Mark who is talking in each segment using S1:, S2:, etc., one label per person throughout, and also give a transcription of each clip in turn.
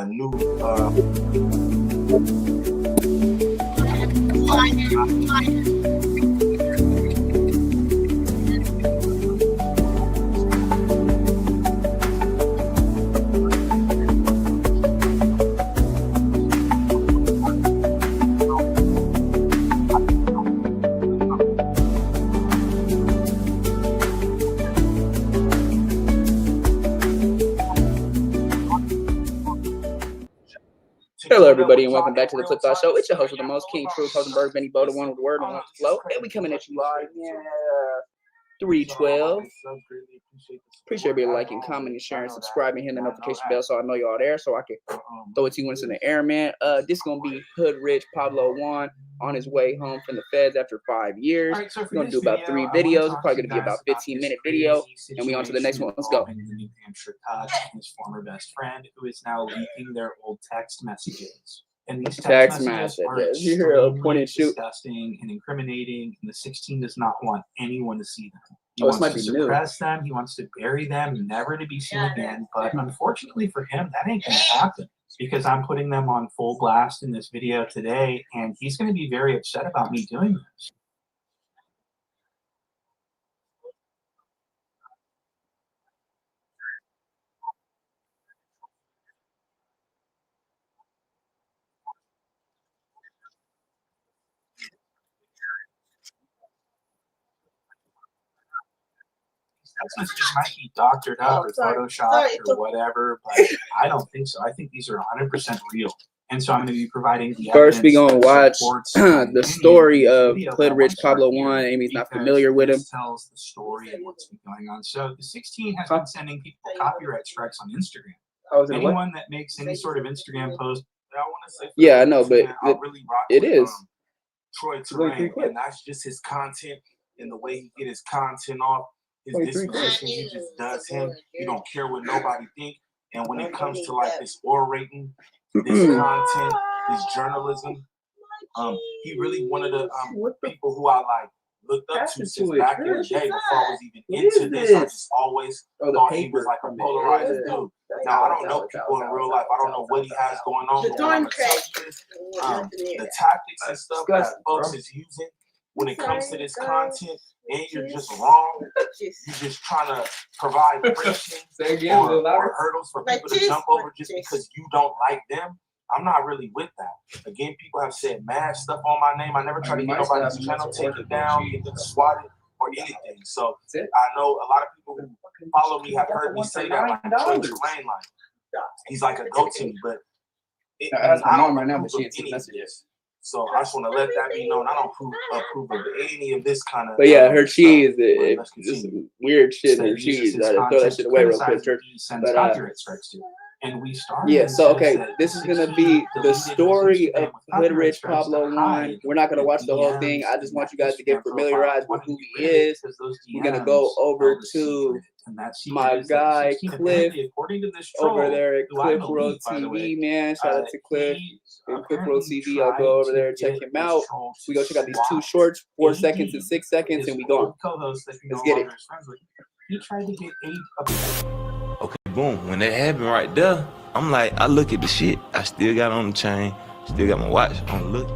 S1: new
S2: Hello, everybody, and welcome back to the Clip Thought Show. It's your host with the most, King Truth, Hosenberg, Benny Bo, the one with the word, the one with the flow, and we coming at you live. 312. Appreciate everybody liking, commenting, sharing, subscribing, hitting the notification bell so I know y'all there, so I can throw it to you when it's in the air, man. This is gonna be Hoodrich Pablo Juan on his way home from the feds after 5 years. We're gonna do about 3 videos. It's probably gonna be about 15-minute video, and we on to the next one. Let's go.
S1: New Hampshire Cubs and his former best friend, who is now leaking their old text messages. And these text messages
S2: you hear a point and shoot,
S1: disgusting and incriminating, and the 16 does not want anyone to see them. He
S2: wants
S1: to suppress them. He wants to bury them, never to be seen again. But unfortunately for him, that ain't going to happen, because I'm putting them on full blast in this video today, and he's going to be very upset about me doing this. Text messages might be doctored up or photoshopped or whatever, but I don't think so. I think these are 100% real. And so I'm going to be providing the
S2: first we're going to watch the story of Hoodrich Pablo Juan. Amy's not familiar with him.
S1: Tells the story and what's been going on. So the 16 has been sending people copyright strikes on Instagram. Anyone that makes any sort of Instagram post, I want to say,
S2: yeah, I know, but it is.
S1: Troy Terrain, and that's just his content and the way he get his content off. His disposition, he just does him. He don't care what nobody think. And when it comes to like this orating, this content, this journalism, he really one of the people who I like looked up to since back in the day before I was even into this. I just always thought he was like a polarized dude. Now I don't know people in real life. I don't know what he has going on. But when I'm the tactics and stuff that folks is using when it comes to this content, and you're just wrong. You're just trying to provide friction or hurdles for people to jump over just because you don't like them. I'm not really with that. Again, people have said mad stuff on my name. I never try to get nobody's channel taken down, get them swatted, or anything. So I know a lot of people who follow me have heard me say that like Troy Terrain, like he's like a goat to me, but I don't right now, but she any messages. So I just want to let that be known. I don't approve of any of this kind of.
S2: But yeah, her cheese, just weird shit. Her cheese, I throw that shit away real quick, church. But
S1: and we started.
S2: Yeah, so okay, this is gonna be the story of Hoodrich Pablo Juan. We're not gonna watch the whole thing. I just want you guys to get familiarized with who he is. We're gonna go over to my guy Cliff over there at Cliff World TV, man. Shout out to Cliff and Cliff World TV. I'll go over there and check him out. We go check out these 2 shorts, 4 seconds and 6 seconds, and we go. Let's get it.
S1: He tried to get
S3: Okay, boom. When that happened right there, I'm like, I look at the shit. I still got on the chain, still got my watch on. Look,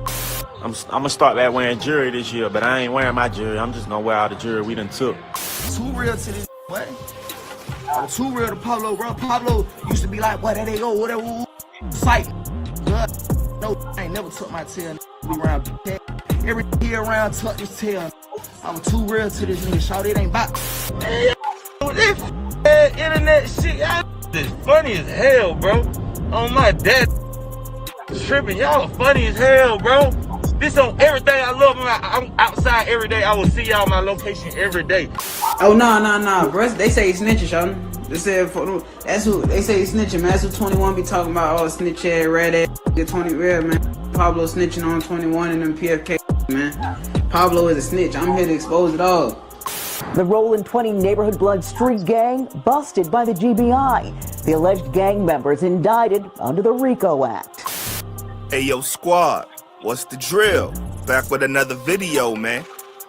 S4: I'm gonna start back wearing jewelry this year, but I ain't wearing my jewelry. I'm just gonna wear all the jewelry we done took.
S5: Too real to this, what? I'm too real to Pablo, bro. Pablo used to be like, what, there they go, whatever, fight. No, I ain't never took my tail, be around. Every year around, tuck his tail. I'm too real to this nigga, shout it ain't back.
S3: Hey, this internet shit, y'all is funny as hell, bro. On my dad tripping, y'all funny as hell, bro. This on everything I love. I'm outside every day. I will see y'all my location every day.
S6: Oh nah, bro. They say he's snitching, Sean. They said that's who they say he's snitching, man. That's who 21 be talking about. Oh, snitch ass, red ass, get 20 red, man. Pablo snitching on 21 and them PFK, man. Pablo is a snitch. I'm here to expose it all.
S7: The Rollin 20 neighborhood blood street gang busted by the GBI. The alleged gang members indicted under the RICO Act.
S8: Hey yo, squad, what's the drill? Back with another video, man.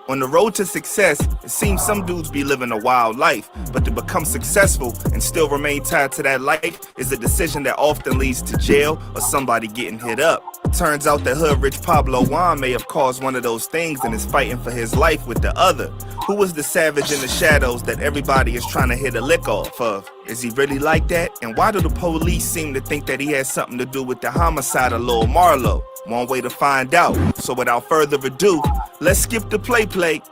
S8: On the road to success, it seems some dudes be living a wild life, but to become successful and still remain tied to that life is a decision that often leads to jail or somebody getting hit up. Turns out that Hoodrich Pablo Juan may have caused one of those things and is fighting for his life with the other. Who was the savage in the shadows that everybody is trying to hit a lick off of? Is he really like that? And why do the police seem to think that he has something to do with the homicide of Lil Marlo? One way to find out. So without further ado, let's skip the play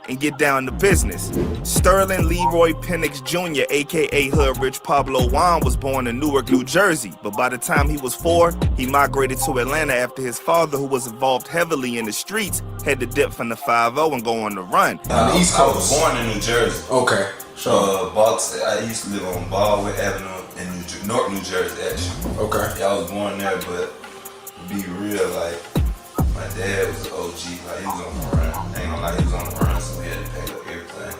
S8: and get down to business. Sterling Leroy Penix Jr., aka Hoodrich Pablo Juan, was born in Newark, New Jersey, but by the time he was 4, he migrated to Atlanta after his father, who was involved heavily in the streets, had to dip from the 5-0 and go on the run.
S3: I was born in New Jersey.
S9: Okay.
S3: I used to live on Baldwin Avenue in North New Jersey, actually.
S9: Okay.
S3: Yeah, I was born there, but to be real, like, my dad was an OG, like, he was on the run. I ain't gonna lie, he was on the run, so we had to pay up everything.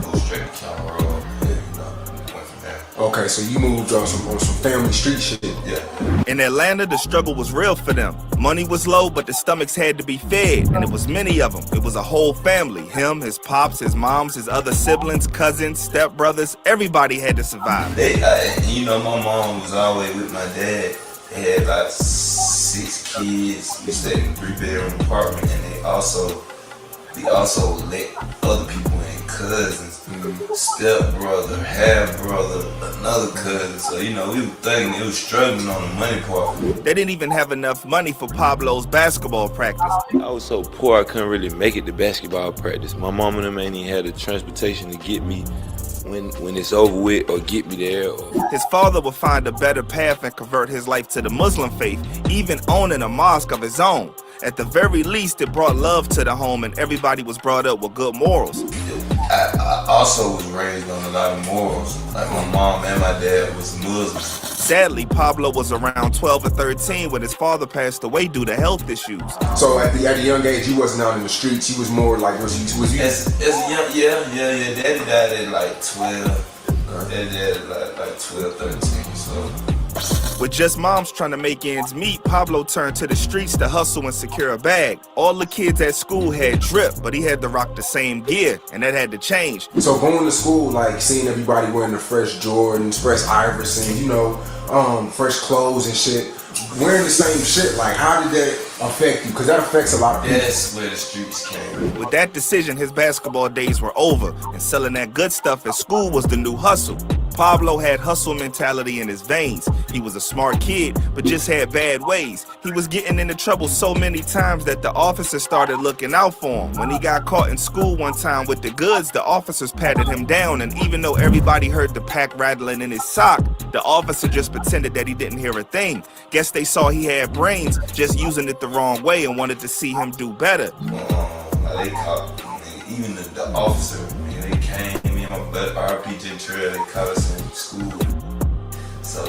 S3: Go straight to County Road, and, went from there.
S9: Okay, so you moved on some family street shit.
S3: Yeah.
S8: In Atlanta, the struggle was real for them. Money was low, but the stomachs had to be fed, and it was many of them. It was a whole family. Him, his pops, his moms, his other siblings, cousins, stepbrothers, everybody had to survive.
S3: My mom was always with my dad. They had like 6 kids. We stayed in a 3-bedroom apartment, and we also let other people in, cousins, stepbrother, half brother, another cousin. So we were thinking it was struggling on the money part.
S8: They didn't even have enough money for Pablo's basketball practice.
S10: I was so poor I couldn't really make it to basketball practice. My mom and them ain't even had the transportation to get me when it's over with or get me there.
S8: His father would find a better path and convert his life to the Muslim faith, even owning a mosque of his own. At the very least, it brought love to the home and everybody was brought up with good morals.
S3: I also was raised on a lot of morals. Like my mom and my dad was Muslims.
S8: Sadly, Pablo was around 12 or 13 when his father passed away due to health issues.
S9: So at a young age, you wasn't out in the streets. You was more like, was you?
S3: As a young, yeah. Daddy died at like 12. Daddy died at like 12, 13. So.
S8: With just moms trying to make ends meet, Pablo turned to the streets to hustle and secure a bag. All the kids at school had drip, but he had to rock the same gear, and that had to change.
S9: So going to school, like seeing everybody wearing the fresh Jordans, fresh Iverson, fresh clothes and shit, wearing the same shit, like how did that affect you? Because that affects a lot of people.
S3: That's where the streets came.
S8: With that decision, his basketball days were over, and selling that good stuff at school was the new hustle. Pablo had hustle mentality in his veins. He was a smart kid, but just had bad ways. He was getting into trouble so many times that the officers started looking out for him. When he got caught in school one time with the goods, the officers patted him down, and even though everybody heard the pack rattling in his sock, the officer just pretended that he didn't hear a thing. Guess they saw he had brains, just using it the wrong way, and wanted to see him do better.
S3: They caught even the officer. They came. But RPG Trail, they caught us in school. So,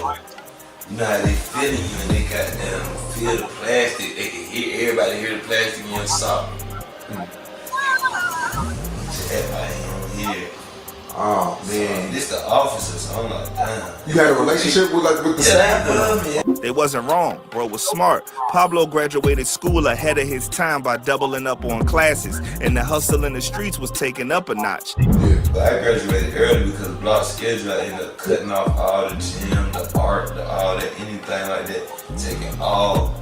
S3: you know how they feel you and they got them feel the plastic. They can hear, everybody hear the plastic in your sock. Everybody don't hear.
S9: Oh man.
S3: This the officers, so I'm like, damn.
S9: You had a relationship with the staff?
S3: They love me.
S8: They wasn't wrong. Bro was smart. Pablo graduated school ahead of his time by doubling up on classes, and the hustle in the streets was taken up a notch.
S3: Yeah, but I graduated early because block schedule, I ended up cutting off all the gym, the art, all that, anything like that, taking all,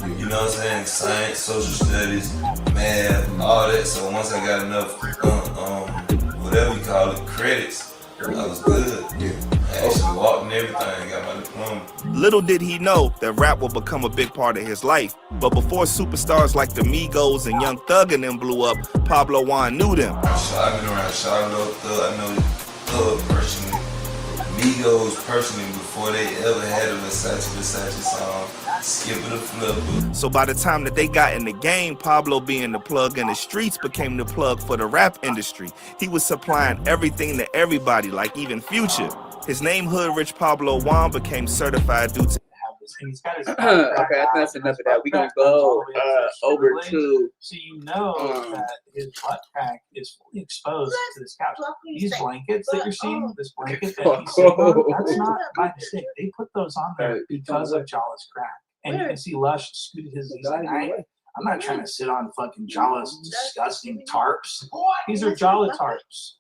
S3: you know what I'm saying, science, social studies, math, all that. So once I got enough, whatever you call it, credits, I was good. Yeah. I actually walked and everything, got my diploma.
S8: Little did he know that rap would become a big part of his life. But before superstars like the Migos and Young Thug and them blew up, Pablo Juan knew them.
S3: I've been around Charlotte, Thug, I know Thug personally, Migos personally, before they ever had a Versace song, Skip It or Flip It.
S8: So by the time that they got in the game, Pablo being the plug in the streets became the plug for the rap industry. He was supplying everything to everybody, like even Future. His name, Hoodrich Pablo Juan, became certified due to
S2: Okay, I think that's enough of that. We're going to go over to...
S1: So that his butt crack is fully exposed to this couch. These blankets that you're seeing, this blanket that he's sitting on, that's not by mistake. They put those on there because of Jawless crack. And you can see Lush scooted his knees. I'm not trying to sit on fucking Jala's disgusting tarps. These are Jala tarps.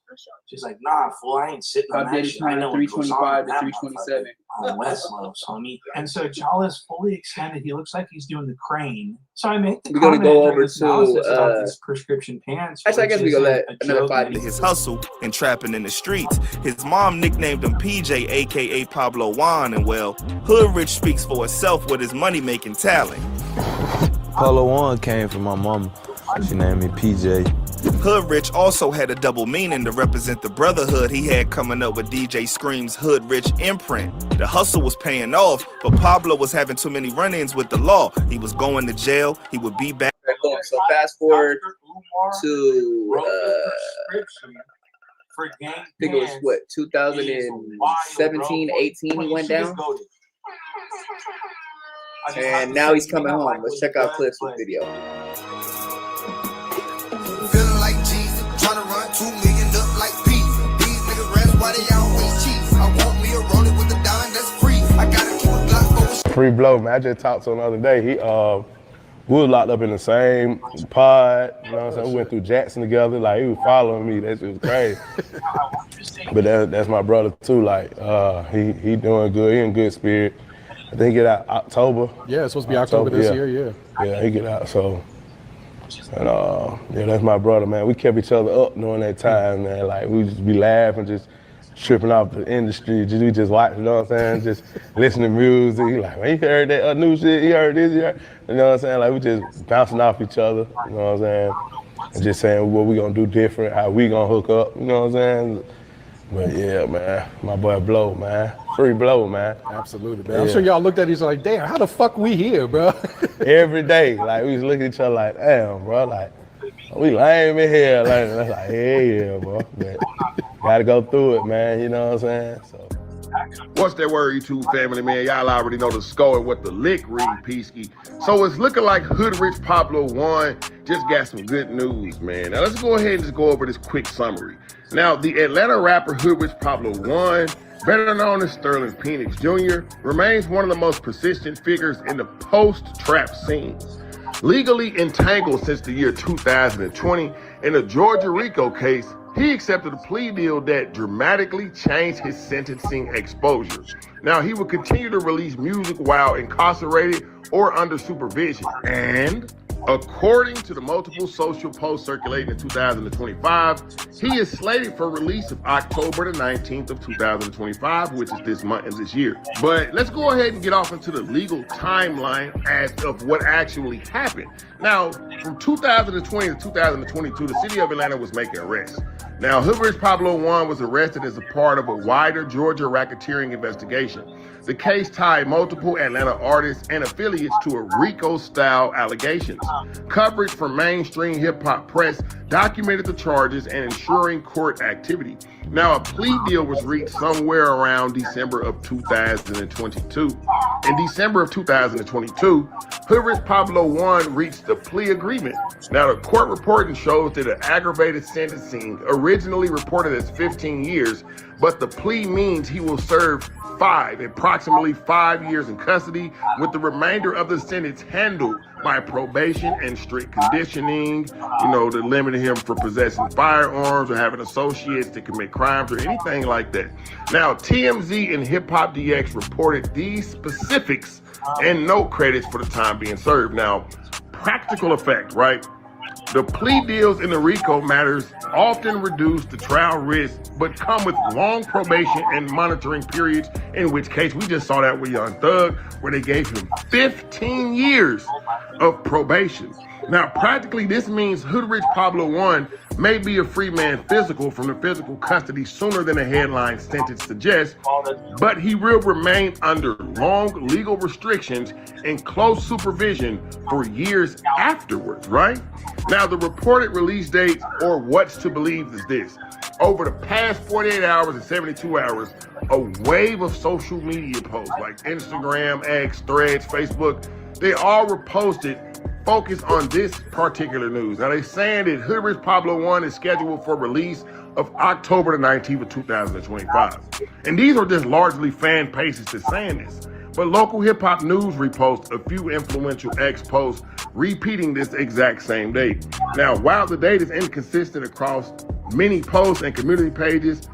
S1: She's like, nah, fool, I ain't sitting on that shit. I know what goes on
S2: 327
S1: on West Lows, homie. And so Jala's fully extended. He looks like he's doing the crane. So I make the
S2: We're gonna go over
S1: to these prescription pants.
S2: Actually, I guess we gonna let another fight.
S8: His hustle and trapping in the streets. His mom nicknamed him PJ, aka Pablo Juan, and well, Hoodrich speaks for itself with his money-making talent.
S10: Pablo Juan came from my mama. She named me PJ.
S8: Hoodrich also had a double meaning to represent the brotherhood he had coming up with DJ Scream's Hoodrich imprint. The hustle was paying off, but Pablo was having too many run-ins with the law. He was going to jail. He would be back.
S2: So fast forward to I think it was what 2017, 18 he went down. And now he's coming home. Let's check out clips of the video.
S11: Feeling like Jesus, trying to run 2 million up like P. These niggas rest, why they always cheese? I want me a rolling with a dime that's free. I gotta keep a Glock for
S12: Free blow, man. I just talked to him the other day. We was locked up in the same pod. You know what I'm saying? We went through Jackson together. Like, he was following me. That shit was crazy. But that's my brother too. Like, he doing good. He in good spirit. I think he get out October.
S13: Yeah, it's supposed to be October this year, yeah.
S12: Yeah, he get out, so. And yeah, that's my brother, man. We kept each other up during that time, man. Like, we just be laughing, just tripping off the industry. We just watch, you know what I'm saying? Just listening to music. He like, man, you heard that new shit? You heard this? You heard? You know what I'm saying? Like, we just bouncing off each other, you know what I'm saying? And just saying what we gonna do different, how we gonna hook up, you know what I'm saying? But yeah, man, my boy Blow, man. Free Blow, man.
S13: Absolutely, man. I'm sure y'all looked at each other like, damn, how the fuck we here, bro?
S12: Every day, like, we was looking at each other like, damn, bro, like, we lame in here. Like, that's like, yeah, bro. But gotta go through it, man, you know what I'm saying? So.
S14: What's that word, YouTube family, man? Y'all already know the score and what the lick read, Peasky. So it's looking like Hoodrich Pablo Juan just got some good news, man. Now let's go ahead and just go over this quick summary. Now, the Atlanta rapper Hoodrich Pablo Juan, better known as Sterling Penix Jr., remains one of the most persistent figures in the post-trap scene. Legally entangled since the year 2020, in a Georgia RICO case, he accepted a plea deal that dramatically changed his sentencing exposure. Now, he will continue to release music while incarcerated or under supervision. And according to the multiple social posts circulating in 2025, he is slated for release of October the 19th of 2025, which is this month and this year. But let's go ahead and get off into the legal timeline as of what actually happened. Now, from 2020 to 2022, the city of Atlanta was making arrests. Now, Hoodrich Pablo Juan was arrested as a part of a wider Georgia racketeering investigation. The case tied multiple Atlanta artists and affiliates to a RICO-style allegations. Coverage from mainstream hip-hop press documented the charges and ensuring court activity. Now, a plea deal was reached somewhere around December of 2022. In December of 2022, Hoodrich Pablo Juan reached the plea agreement. Now, the court reporting shows that an aggravated sentencing originally reported as 15 years, but the plea means he will serve approximately 5 years in custody, with the remainder of the sentence handled by probation and strict conditioning, you know, to limit him for possessing firearms or having associates that commit crimes or anything like that. Now, TMZ and Hip Hop DX reported these specifics and no credits for the time being served. Now, practical effect, right? The plea deals in the RICO matters often reduce the trial risk, but come with long probation and monitoring periods, in which case we just saw that with Young Thug, where they gave him 15 years of probation. Now, practically, this means Hoodrich Pablo Juan may be a free man physical from the physical custody sooner than the headline sentence suggests, but he will remain under long legal restrictions and close supervision for years afterwards, right? Now, the reported release date, or what's to believe, is this. Over the past 48 hours and 72 hours, a wave of social media posts like Instagram, X, Threads, Facebook, they all were posted focused on this particular news. Now, they're saying that Hoodrich Pablo Juan is scheduled for release of October the 19th of 2025. And these are just largely fan pages that's saying this. but local hip-hop news reposts a few influential X posts repeating this exact same date. Now, while the date is inconsistent across many posts and community pages,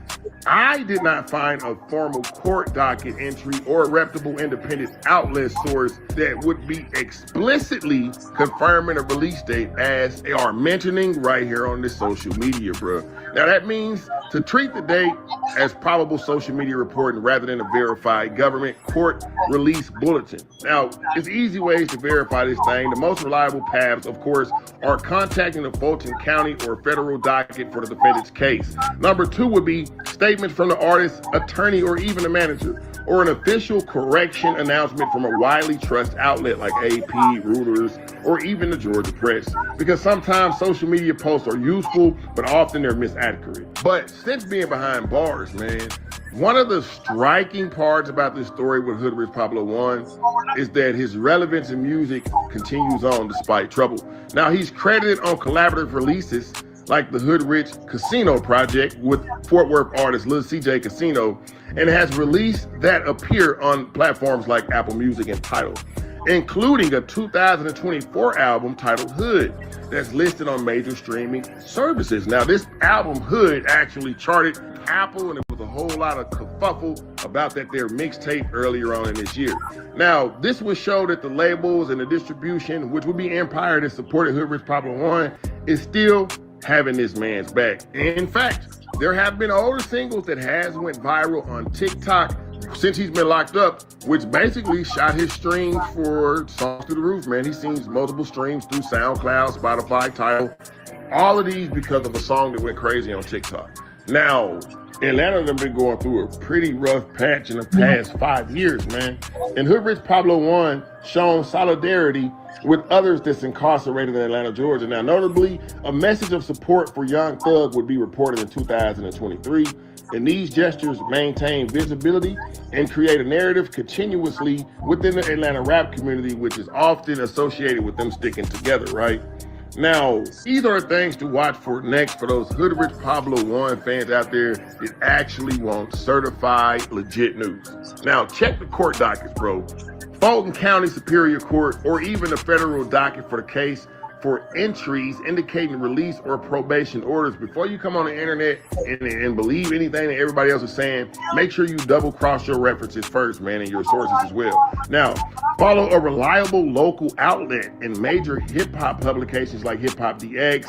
S14: I did not find a formal court docket entry or a reputable independent outlet source that would be explicitly confirming a release date as they are mentioning right here on this social media, bro. Now that means to treat the date as probable social media reporting rather than a verified government court release bulletin. Now, there's easy ways to verify this thing. The most reliable paths, of course, are contacting the Fulton County or federal docket for the defendant's case. Number 2 would be statements from the artist's attorney or even a manager, or an official correction announcement from a widely trusted outlet like AP, Reuters, or even the Georgia Press. Because sometimes social media posts are useful, but often they're misaccurate. But since being behind bars, man, one of the striking parts about this story with Hoodrich Pablo Juan is that his relevance in music continues on despite trouble. Now, he's credited on collaborative releases like the Hoodrich Casino project with Fort Worth artist Lil CJ Casino, and has released that appear on platforms like Apple Music and Tidal, including a 2024 album titled Hood that's listed on major streaming services. Now, this album Hood actually charted Apple, and it was a whole lot of kerfuffle about that their mixtape earlier on in this year. Now, this would show that the labels and the distribution, which would be Empire that supported Hoodrich Pablo Juan, is still having this man's back. In fact, there have been older singles that has went viral on TikTok since he's been locked up, which basically shot his streams for songs through the roof, man. He's seen multiple streams through SoundCloud, Spotify, Tidal, all of these because of a song that went crazy on TikTok. Now, Atlanta has been going through a pretty rough patch in the past 5 years, man. And Hoodrich Pablo Juan shown solidarity with others that's incarcerated in Atlanta, Georgia. Now, notably, a message of support for Young Thug would be reported in 2023. And these gestures maintain visibility and create a narrative continuously within the Atlanta rap community, which is often associated with them sticking together, right? Now, these are things to watch for next for those Hoodrich Pablo Juan fans out there that actually want certified, legit news. Now, check the court dockets, bro. Fulton County Superior Court, or even the federal docket for the case for entries indicating release or probation orders. Before you come on the internet and believe anything that everybody else is saying, make sure you double cross your references first, man, and your sources as well. Now, follow a reliable local outlet in major hip hop publications like Hip Hop DX,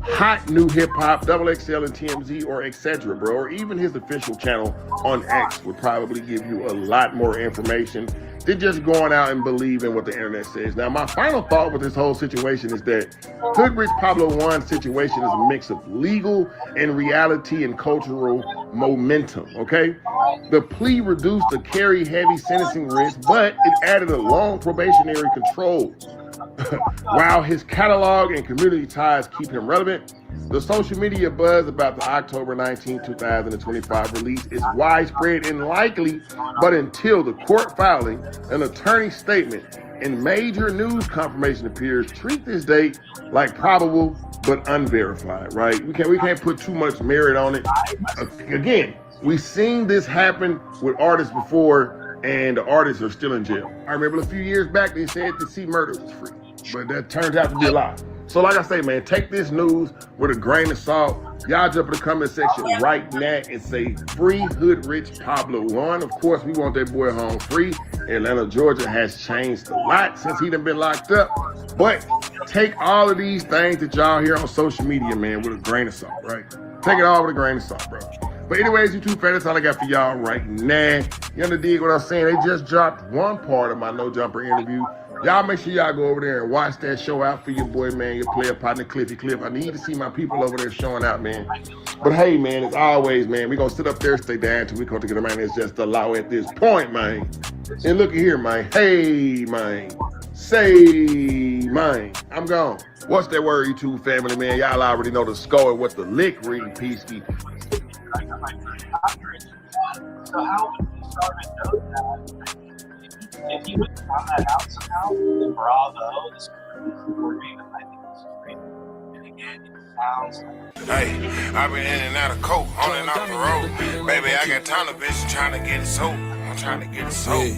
S14: Hot New Hip Hop, XXL and TMZ, or etc., bro, or even his official channel on X would probably give you a lot more information than just going out and believing what the internet says. Now, my final thought with this whole situation is that Hoodrich Pablo Juan's situation is a mix of legal and reality and cultural momentum, okay? The plea reduced a carry-heavy sentencing risk, but it added a long probationary control. While his catalog and community ties keep him relevant, the social media buzz about the October 19, 2025 release is widespread and likely, but until the court filing, an attorney statement, and major news confirmation appears, treat this date like probable but unverified, right? We can't put too much merit on it. Again, we've seen this happen with artists before, and the artists are still in jail. I remember a few years back, they said that C Murder was free, but that turned out to be a lie. So like I say, man, take this news with a grain of salt. Y'all jump in the comment section right now and say free Hoodrich Pablo Juan. Of course, we want that boy home free. Atlanta, Georgia has changed a lot since he done been locked up. But take all of these things that y'all hear on social media, man, with a grain of salt, right? Take it all with a grain of salt, bro. But anyways, YouTube fans, that's all I got for y'all right now. You understand what I'm saying? They just dropped one part of my No Jumper interview. Y'all make sure y'all go over there and watch that show out for your boy, man, your player partner, Cliffy Cliff. I need to see my people over there showing out, man. But hey, man, as always, man, we gonna sit up there, stay down till we come together, man. It's just a law at this point, man. And look at here, man. Hey, man. Say, man. I'm gone. What's that word, YouTube family, man? Y'all already know the score and what the lick reading, Peasky.
S1: So how would you start to know that? If you would find that out somehow, then bravo, this recording, I think this is great. And again, it sounds like...
S15: Hey, I've been in and out of coke, on and off the road. Baby, I got time to bitch trying to get it sold. I'm trying to get it sold.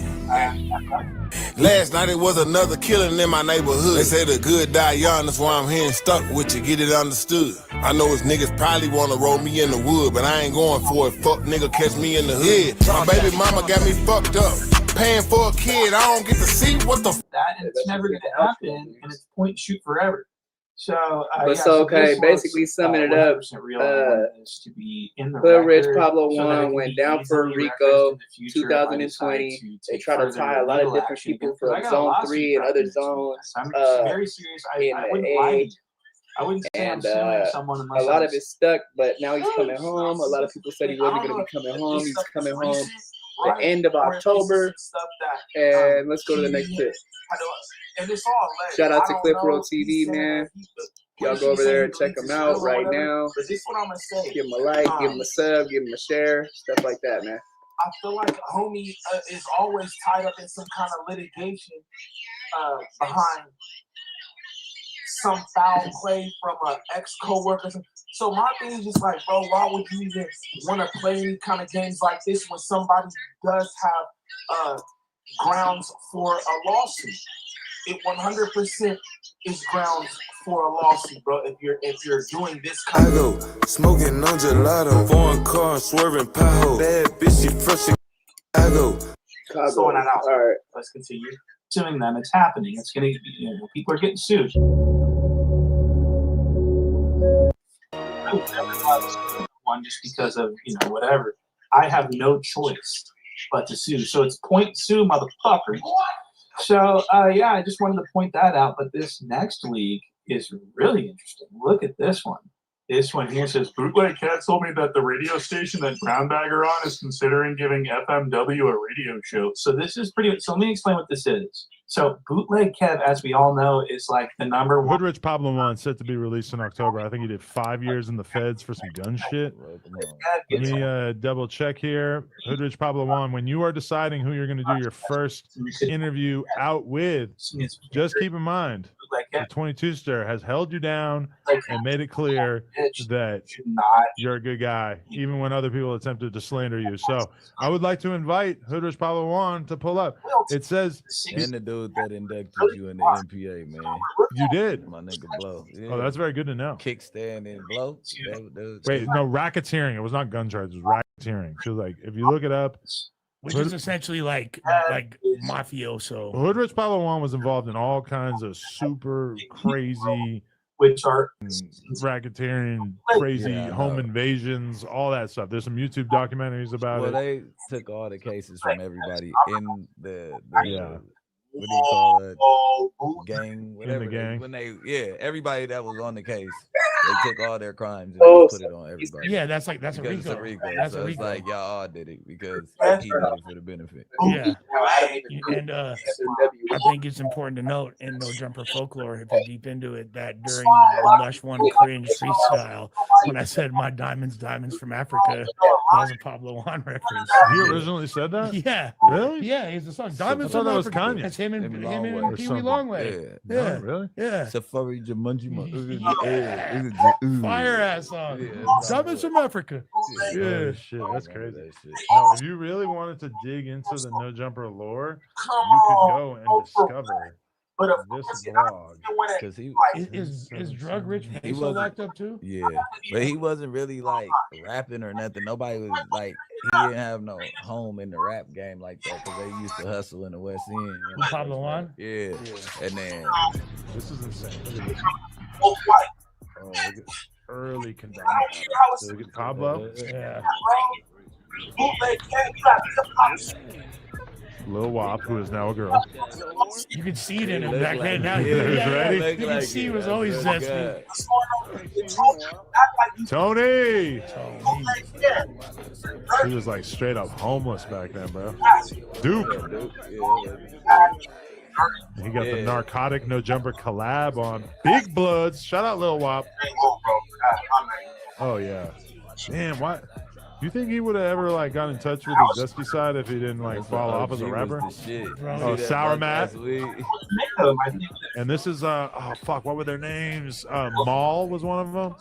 S15: Last night it was another killing in my neighborhood. They say the good die young, that's why I'm here and stuck with you, get it understood. I know his niggas probably wanna roll me in the wood, but I ain't going for it. Fuck nigga, catch me in the hood. My baby mama got me fucked up. Paying for a kid, I don't get to see what the
S1: that, and it's never gonna happen, and it's point shoot forever. So,
S2: but yeah, so okay, basically summing it up, Hoodrich Pablo Juan went down for Rico 2020. They try to tie a lot of different people from Zone 3 and other zones
S1: very serious. I wouldn't say
S2: and
S1: I'm suing someone unless
S2: a lot of it stuck, but now he's coming home. A lot of people said he wasn't going to be coming home. He's coming home the end of October. And let's go to the next tip. Shout out to Clip Road TV, man. Y'all go over there and check them out right now. Give them a like, give them a sub, give them a share, stuff like that, man.
S1: I feel like homie is always tied up in some kind of litigation behind some foul play from an ex-coworker. So my thing is just like, bro, why would you even want to play any kind of games like this when somebody does have grounds for a lawsuit? It 100% is grounds for a lawsuit, bro. If you're doing this kind of
S15: smoking on gelato, foreign car swerving pothole, bad bitch, she fresh.
S1: Throwing that out. All right, let's continue. Suing them, it's happening. It's gonna, people are getting sued. One just because of whatever. I have no choice but to sue. So it's point sue, motherfucker. So yeah, I just wanted to point that out. But this next league is really interesting. Look at this one. This one here says, Bootleg Cat told me that the radio station that Brownbagger on is considering giving FMW a radio show. So this is pretty, so let me explain what this is. So Bootleg Kev, as we all know, is like the number one.
S16: Hoodrich Pablo Juan set to be released in October. I think he did 5 years in the feds for some gun shit. Let me double check here. Hoodrich Pablo Juan, when you are deciding who you're going to do your first interview out with, just keep in mind, the 22 star has held you down and made it clear that you're a good guy, even when other people attempted to slander you. So I would like to invite Hoodrich Pablo Juan to pull up. It says,
S17: and the dude that inducted you in the MPA, man.
S16: You did?
S17: My nigga Blow. Yeah.
S16: Oh, that's very good to know.
S17: Kickstand and Blow.
S16: Wait, no, racketeering. It was not gun charges. It was racketeering. So like, if you look it up,
S18: which is essentially like mafioso.
S16: Hoodrich Pablo Juan was involved in all kinds of super crazy,
S1: which are
S16: racketeering, crazy home invasions, all that stuff. There's some YouTube documentaries about it.
S17: Well, they took all the cases from everybody in the what do you call it? Gang, whatever.
S16: In the gang.
S17: When they, everybody that was on the case, they took all their crimes and put it on everybody.
S18: Yeah, that's a
S17: It's
S18: RICO.
S17: a RICO.
S18: That's
S17: So
S18: a
S17: it's
S18: RICO.
S17: like y'all all did it because he did it for the benefit.
S18: Yeah, and I think it's important to note in No Jumper Folklore, if you're deep into it, that during the Lush One Cringe freestyle, when I said my diamonds from Africa, that was a Pablo Juan reference.
S16: He originally said that?
S18: Yeah.
S16: Really?
S18: Yeah, it's a song.
S16: I
S18: Diamonds
S16: thought
S18: from
S16: that was
S18: Africa.
S16: Kanye.
S18: That's him and
S17: Longway or
S18: Pee Wee
S17: something.
S18: Longway.
S17: Yeah.
S18: Yeah.
S16: Oh, really?
S18: Yeah.
S17: Safari Jumanji.
S18: Fire ass song. Diamonds from Africa.
S16: Yeah, shit, that's crazy. No, if you really wanted to dig into the No Jumper lore, you could go and discover this vlog.
S17: Because he
S18: is Drug Rich
S17: he
S18: Peso
S17: wasn't
S18: locked up too?
S17: Yeah, but he wasn't really like rapping or nothing. Nobody was like, he didn't have no home in the rap game like that because they used to hustle in the West End. You know?
S18: Pablo Juan?
S17: Yeah. And then
S16: This is insane. Look at this.
S1: Both white.
S16: Oh, look at early condemned. So look at Pablo.
S18: Yeah.
S1: Bootleg Kev, you got hip-hop.
S16: Lil Wop, who is now a girl.
S18: You could see it in him back then. Now
S16: Yeah, ready?
S18: you can see he was always zesty.
S16: Tony! He was like straight up homeless back then, bro. Duke. He got the narcotic No Jumper collab on Big Bloods. Shout out Lil Wop. Oh yeah. Damn, what? You think he would have ever like got in touch with his zesty side if he didn't like fall off as a rapper? Oh, Sour Matt. And this is oh fuck, what were their names? Maul was one of them.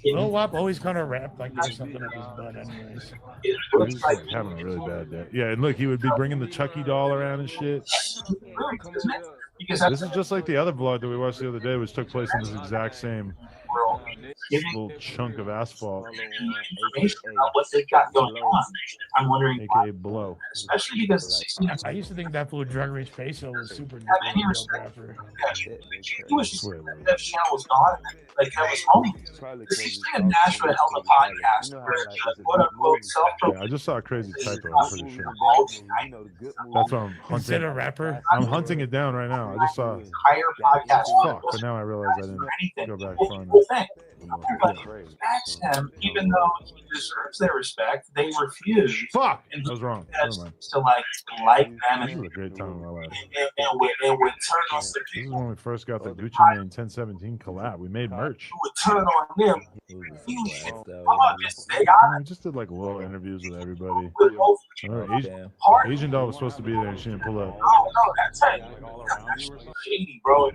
S18: Lil Wop always kind of rapped like there's something up his butt, anyways.
S16: He's like having a really bad day. Yeah, and look, he would be bringing the Chucky doll around and shit. This is just like the other vlog that we watched the other day, which took place in this exact same little chunk of asphalt.
S1: What they got going on. I'm wondering
S16: AKA blow.
S1: Especially because
S18: I used to think that fool Drug Rich Peso was super dope rapper.
S1: He was just that channel was gone. Like that was homie. This used to be a Nashville hell of a podcast where quote unquote self.
S16: Yeah, I just saw a crazy typo. I'm pretty sure. That's what I'm hunting.
S18: Instead of rapper,
S16: I'm hunting it down right now. I just saw.
S1: Higher podcast.
S16: Fuck, but now I realize I didn't go back far enough.
S1: Respects him, even though he deserves their respect. They refuse.
S16: Fuck, I was wrong. Never mind.
S1: To like them and
S16: This was a great time in my life.
S1: and would turn on the
S16: This is when we first got the Gucci Mane 1017 collab. We made merch.
S1: would turn on them.
S16: We just did like little interviews with everybody. Asian doll was supposed to be there and she didn't pull up.
S1: Oh no, that's it. Shady, bro.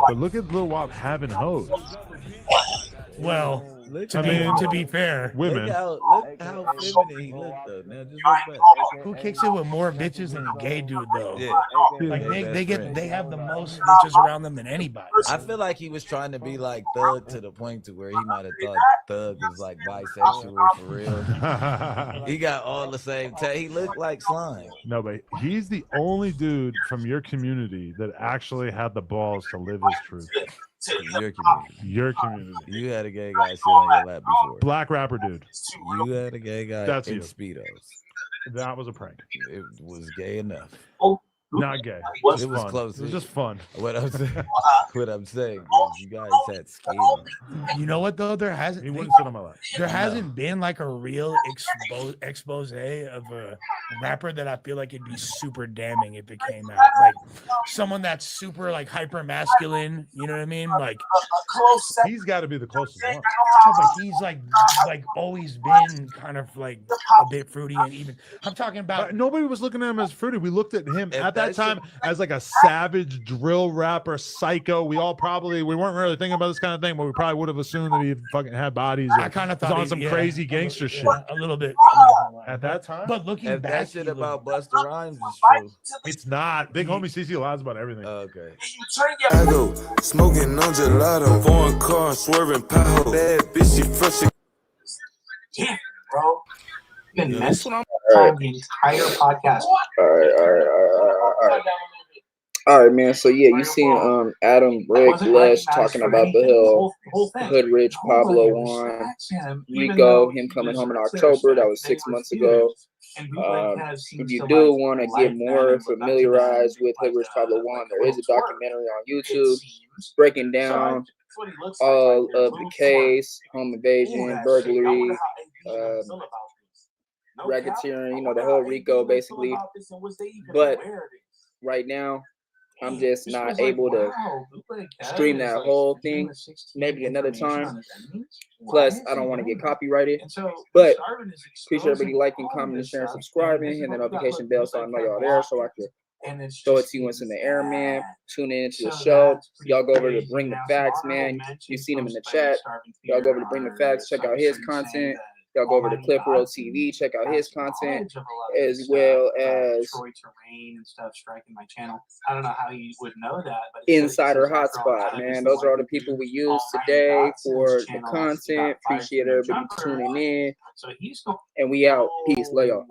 S16: But look at Lil Wop having hoes.
S18: well, to be fair,
S16: women.
S17: Look how feminine he looked though. Now just look back.
S18: Who kicks it with more bitches than a gay dude though?
S17: Yeah.
S18: Like they have the most bitches around them than anybody.
S17: I feel like he was trying to be like Thug to the point to where he might have thought Thug was like bisexual for real. He got all the same. He looked like slime.
S16: No, but he's the only dude from your community that actually had the balls to live his truth.
S17: Your community.
S16: Your community.
S17: You had a gay guy sit on your lap before.
S16: Black rapper dude.
S17: You had a gay guy
S16: That's
S17: in
S16: you.
S17: Speedos.
S16: That was a prank.
S17: It was gay enough.
S16: Not gay.
S17: It was
S16: fun.
S17: close.
S16: It was just fun.
S17: What I'm saying is you guys had skin.
S18: You know what though? There hasn't.
S16: He wouldn't sit on my lap.
S18: There hasn't been like a real expose of a rapper that I feel like it'd be super damning if it came out. Like someone that's super like hyper masculine. You know what I mean? Like
S16: he's got to be the closest one.
S18: But he's like always been kind of like a bit fruity and even. I'm talking about
S16: nobody was looking at him as fruity. We looked at him at that time as like a savage drill rapper, psycho. We weren't really thinking about this kind of thing, but we probably would have assumed that he fucking had bodies.
S18: I kind of thought
S16: on some crazy gangster shit.
S18: A little bit
S16: at that time.
S18: But looking
S17: If
S18: back,
S17: that shit about Busta Rhymes is true.
S16: It's not. Big homie CC lies about everything.
S17: Okay.
S15: I go smoking on gelato, foreign car, swerving pow. Bad bitch, she fresh.
S1: Yeah, bro. Been messing on the entire podcast.
S2: All right, man. So yeah, you seen Adam Brick Lesh talking about the Hill, Hoodrich Pablo Juan, Rico, him coming home in October. That was 6 months ago. If you do want to get more familiarized with Hoodrich Pablo Juan, there is a documentary on YouTube breaking down all of the case, home invasion, burglary, racketeering, the whole RICO basically. But right now, I'm just not able to stream that whole thing. Maybe another time. Plus, I don't want to get copyrighted. But appreciate everybody liking, commenting, sharing, subscribing, and the notification bell so I know y'all there so I can throw it to you once in the air, man. Tune in to the show. Y'all go over to Bring the Facts, man. You seen him in the chat. Y'all go over to Bring the Facts. Check out his content. Y'all go over to Cliff World TV, check out his content, as well as
S1: terrain and stuff striking my channel. I don't know how you would know that, but
S2: Insider Hotspot, man. Those are all the people we use today for the content. Appreciate everybody tuning in. And we out. Peace. Love y'all.